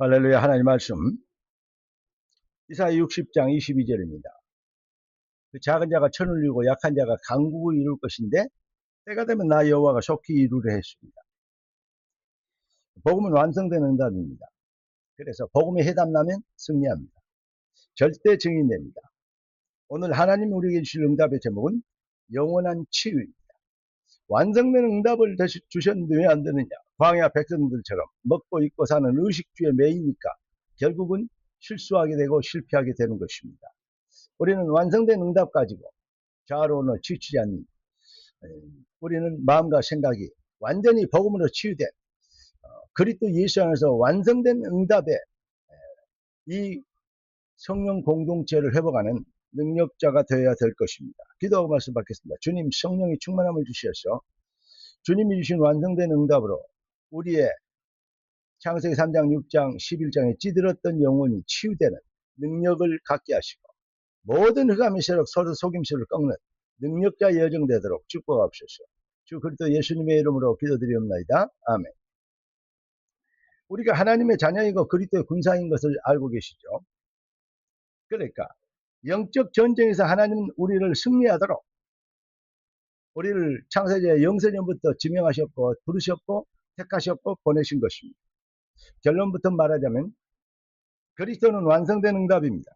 할렐루야. 하나님 말씀 이사야 60장 22절입니다. 그 작은 자가 천을 이루고 약한 자가 강국을 이룰 것인데 때가 되면 나 여호와가 속히 이루려 했습니다. 복음은 완성된 응답입니다. 그래서 복음에 해답나면 승리합니다. 절대 증인됩니다. 오늘 하나님 우리에게 주실 응답의 제목은 영원한 치유입니다. 완성된 응답을 주셨는데 왜 안 되느냐? 광야 백성들처럼 먹고 입고 사는 의식주의 매이니까 결국은 실수하게 되고 실패하게 되는 것입니다. 우리는 완성된 응답 가지고 좌로는 지치지 않는, 우리는 마음과 생각이 완전히 복음으로 치유된 그리스도 예수 안에서 완성된 응답에 이 성령 공동체를 회복하는 능력자가 되어야 될 것입니다. 기도하고 말씀 받겠습니다. 주님, 성령이 충만함을 주시어서 주님이 주신 완성된 응답으로 우리의 창세기 3장 6장 11장에 찌들었던 영혼이 치유되는 능력을 갖게 하시고 모든 흑암의 세력 서로 속임수를 꺾는 능력자 여정되도록 축복하옵소서. 주 그리스도 예수님의 이름으로 기도드리옵나이다. 아멘. 우리가 하나님의 자녀이고 그리스도의 군사인 것을 알고 계시죠? 그러니까 영적 전쟁에서 하나님은 우리를 승리하도록 우리를 창세기의 영세전부터 지명하셨고 부르셨고 택하셨고 보내신 것입니다. 결론부터 말하자면 그리스도는 완성된 응답입니다.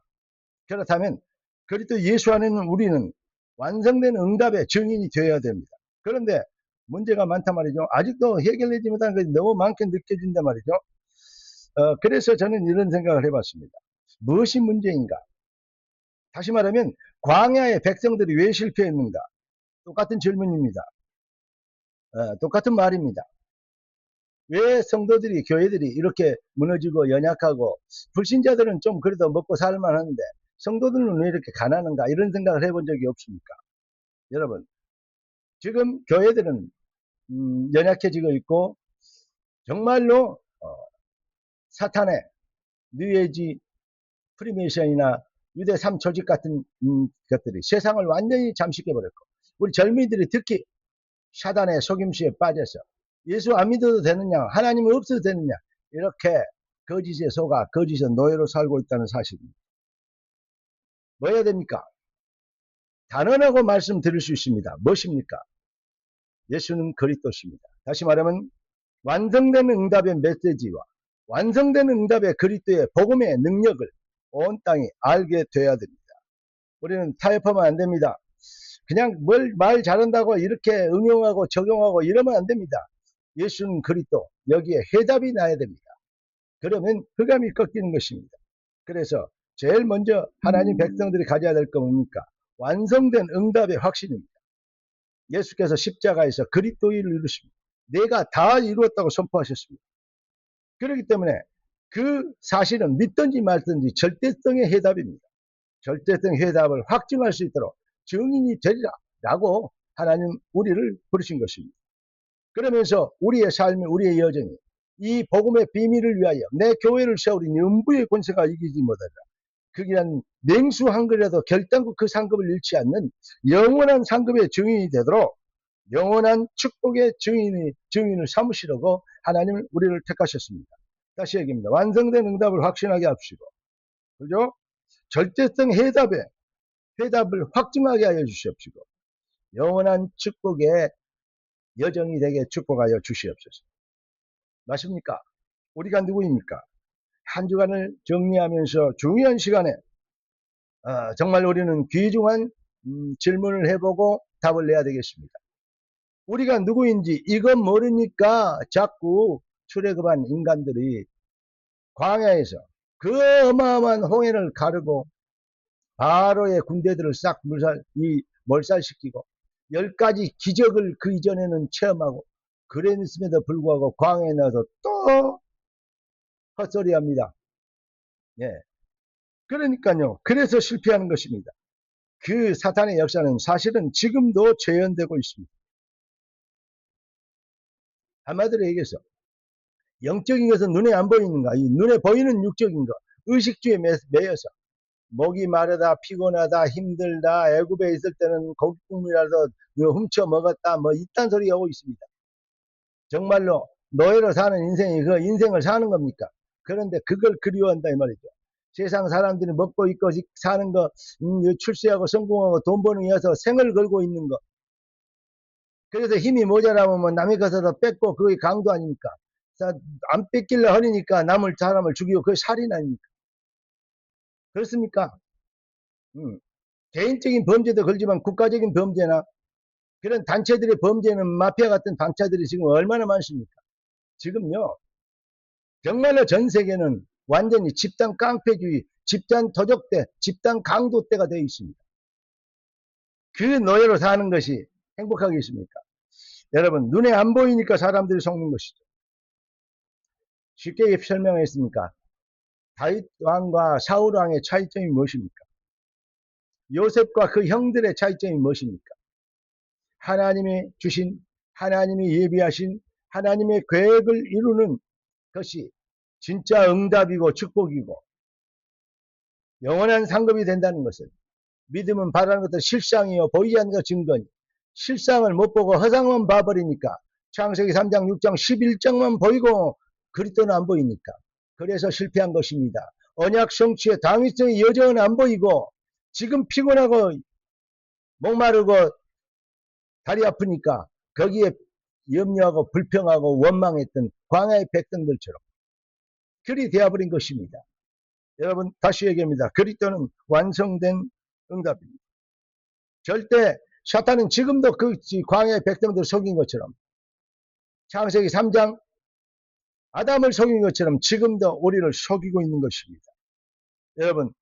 그렇다면 그리스도 예수 안에는 우리는 완성된 응답의 증인이 되어야 됩니다. 그런데 문제가 많단 말이죠. 아직도 해결되지 못한 것이 너무 많게 느껴진단 말이죠. 그래서 저는 이런 생각을 해봤습니다. 무엇이 문제인가? 다시 말하면 광야의 백성들이 왜 실패했는가? 똑같은 질문입니다. 똑같은 말입니다. 왜 성도들이, 교회들이 이렇게 무너지고 연약하고 불신자들은 좀 그래도 먹고 살만하는데 성도들은 왜 이렇게 가난한가? 이런 생각을 해본 적이 없습니까? 여러분, 지금 교회들은 연약해지고 있고 정말로 사탄의 뉴에이지 프리메이션이나 유대 3조직 같은 것들이 세상을 완전히 잠식해버렸고 우리 젊은이들이 특히 사단의 속임수에 빠져서 예수 안 믿어도 되느냐, 하나님은 없어도 되느냐, 이렇게 거짓에 속아 거짓의 노예로 살고 있다는 사실입니다. 뭐 해야 됩니까? 단언하고 말씀드릴 수 있습니다. 무엇입니까? 예수는 그리스도십니다. 다시 말하면 완성된 응답의 메시지와 완성된 응답의 그리스도의 복음의 능력을 온 땅이 알게 돼야 됩니다. 우리는 타협하면 안 됩니다. 그냥 말 잘한다고 이렇게 응용하고 적용하고 이러면 안 됩니다. 예수는 그리스도, 여기에 해답이 나야 됩니다. 그러면 흑암이 꺾이는 것입니다. 그래서 제일 먼저 하나님 백성들이 가져야 될 건 뭡니까? 완성된 응답의 확신입니다. 예수께서 십자가에서 그리스도를 이루십니다. 내가 다 이루었다고 선포하셨습니다. 그렇기 때문에 그 사실은 믿든지 말든지 절대성의 해답입니다. 절대성 해답을 확증할 수 있도록 증인이 되리라 라고 하나님 우리를 부르신 것입니다. 그러면서 우리의 삶이, 우리의 여정이 이 복음의 비밀을 위하여 내 교회를 세우리니 음부의 권세가 이기지 못하리라. 그기란 냉수 한 그릇이라도 결단코 그 상급을 잃지 않는 영원한 상급의 증인이 되도록 영원한 축복의 증인을 삼으시려고 하나님은 우리를 택하셨습니다. 다시 얘기합니다. 완성된 응답을 확신하게 합시고, 그죠? 절대성 해답을 확증하게 하여 주시옵시고, 영원한 축복의 여정이 되게 축복하여 주시옵소서. 맞습니까? 우리가 누구입니까? 한 주간을 정리하면서 중요한 시간에 정말 우리는 귀중한 질문을 해보고 답을 내야 되겠습니다. 우리가 누구인지 이거 모르니까 자꾸 출애굽한 인간들이 광야에서 그 어마어마한 홍해를 가르고 바로의 군대들을 싹 몰살시키고 10가지 기적을 그 이전에는 체험하고 그랬음에도 불구하고 광야에 나와서 또 헛소리합니다. 예. 그러니까요. 그래서 실패하는 것입니다. 그 사탄의 역사는 사실은 지금도 재현되고 있습니다. 한마디로 얘기해서 영적인 것은 눈에 안 보이는가? 이 눈에 보이는 육적인 것, 의식주에 매여서 목이 마르다, 피곤하다, 힘들다, 애굽에 있을 때는 고깃국물이라도 훔쳐 먹었다, 뭐 이딴 소리 하고 있습니다. 정말로 노예로 사는 인생이 그 인생을 사는 겁니까? 그런데 그걸 그리워한다 이 말이죠. 세상 사람들이 먹고 있고 사는 거, 출세하고 성공하고 돈 버는 위해서 생을 걸고 있는 거. 그래서 힘이 모자라면 뭐 남의 것에서 뺏고 그게 강도 아닙니까? 안 뺏길래 하니까 사람을 죽이고 그게 살인 아닙니까? 그렇습니까? 음. 개인적인 범죄도 걸지만 국가적인 범죄나 그런 단체들의 범죄는 마피아 같은 단체들이 지금 얼마나 많습니까? 지금요, 정말로 전 세계는 완전히 집단 깡패주의, 집단 도적대, 집단 강도대가 되어 있습니다. 그 노예로 사는 것이 행복하겠습니까? 여러분, 눈에 안 보이니까 사람들이 속는 것이죠. 쉽게 설명했습니까? 다윗 왕과 사울 왕의 차이점이 무엇입니까? 요셉과 그 형들의 차이점이 무엇입니까? 하나님이 주신, 하나님이 예비하신 하나님의 계획을 이루는 것이 진짜 응답이고 축복이고 영원한 상급이 된다는 것을, 믿음은 바라는 것도 실상이요 보이지 않는 것 증거니, 실상을 못 보고 허상만 봐버리니까 창세기 3장 6장 11장만 보이고 그리스도는 안 보이니까 그래서 실패한 것입니다. 언약 성취의 당위성이 여전히 안 보이고 지금 피곤하고 목마르고 다리 아프니까 거기에 염려하고 불평하고 원망했던 광야의 백성들처럼 그리 되어버린 것입니다. 여러분 다시 얘기합니다. 그리스도는 완성된 응답입니다. 절대 사탄은 지금도 그 광야의 백성들을 속인 것처럼, 창세기 3장 아담을 속인 것처럼 지금도 우리를 속이고 있는 것입니다. 여러분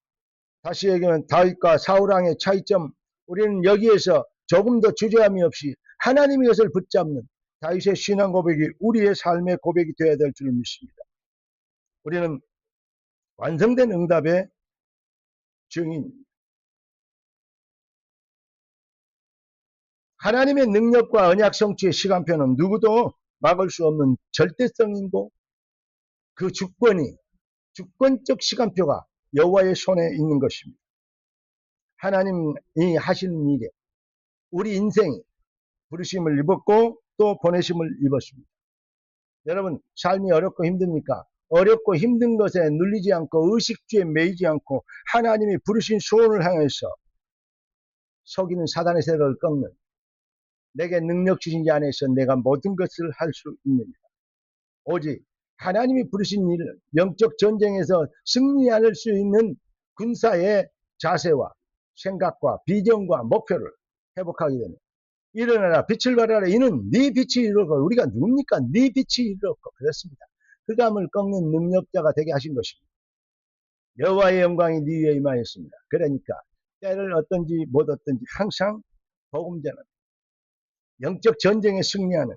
다시 얘기하면 다윗과 사울왕의 차이점, 우리는 여기에서 조금 더 주저함이 없이 하나님의 것을 붙잡는 다윗의 신앙 고백이 우리의 삶의 고백이 되어야 될 줄 믿습니다. 우리는 완성된 응답의 증인입니다. 하나님의 능력과 언약 성취의 시간표는 누구도 막을 수 없는 절대성이고 그 주권적 시간표가 여호와의 손에 있는 것입니다. 하나님이 하시는 일에 우리 인생이 부르심을 입었고 또 보내심을 입었습니다. 여러분 삶이 어렵고 힘듭니까? 어렵고 힘든 것에 눌리지 않고 의식주에 매이지 않고 하나님이 부르신 소원을 향해서 속이는 사단의 세력을 꺾는, 내게 능력 주신 자 안에서 내가 모든 것을 할 수 있느니라. 오직 하나님이 부르신 일, 영적 전쟁에서 승리할 수 있는 군사의 자세와 생각과 비전과 목표를 회복하게 되는, 일어나라 빛을 발하라 이는 네 빛이 이르고, 우리가 누굽니까? 네 빛이 이르고, 그렇습니다. 흑암을 꺾는 능력자가 되게 하신 것입니다. 여호와의 영광이 네 위에 임하였습니다. 그러니까 때를 얻든지 못 얻든지 항상 복음 전하는, 영적 전쟁에 승리하는,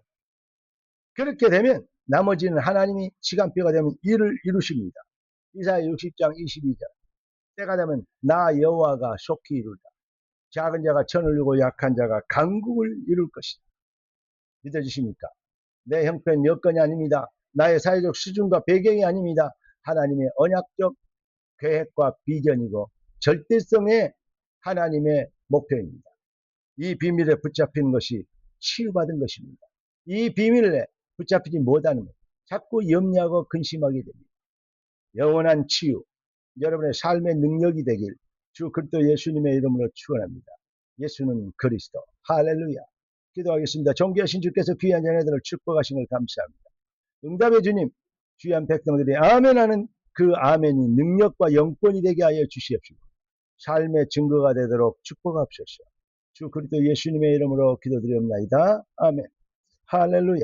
그렇게 되면 나머지는 하나님이 시간표가 되면 일을 이루십니다. 이사야 60장 22절 때가 되면 나 여호와가 속히 이루리라. 작은 자가 천을 이루고 약한 자가 강국을 이룰 것이다. 믿어지십니까? 내 형편 여건이 아닙니다. 나의 사회적 수준과 배경이 아닙니다. 하나님의 언약적 계획과 비전이고 절대성의 하나님의 목표입니다. 이 비밀에 붙잡힌 것이 치유받은 것입니다. 이 비밀에 붙잡히지 못하는 것, 자꾸 염려하고 근심하게 됩니다. 영원한 치유, 여러분의 삶의 능력이 되길 주 그리스도 예수님의 이름으로 축원합니다. 예수는 그리스도. 할렐루야. 기도하겠습니다. 존귀하신 주께서 귀한 자녀들을 축복하신 걸 감사합니다. 응답의 주님, 귀한 백성들이 아멘하는 그 아멘이 능력과 영권이 되게 하여 주시옵시고 삶의 증거가 되도록 축복하옵소서. 주 그리스도 예수님의 이름으로 기도드리옵나이다. 아멘. 할렐루야.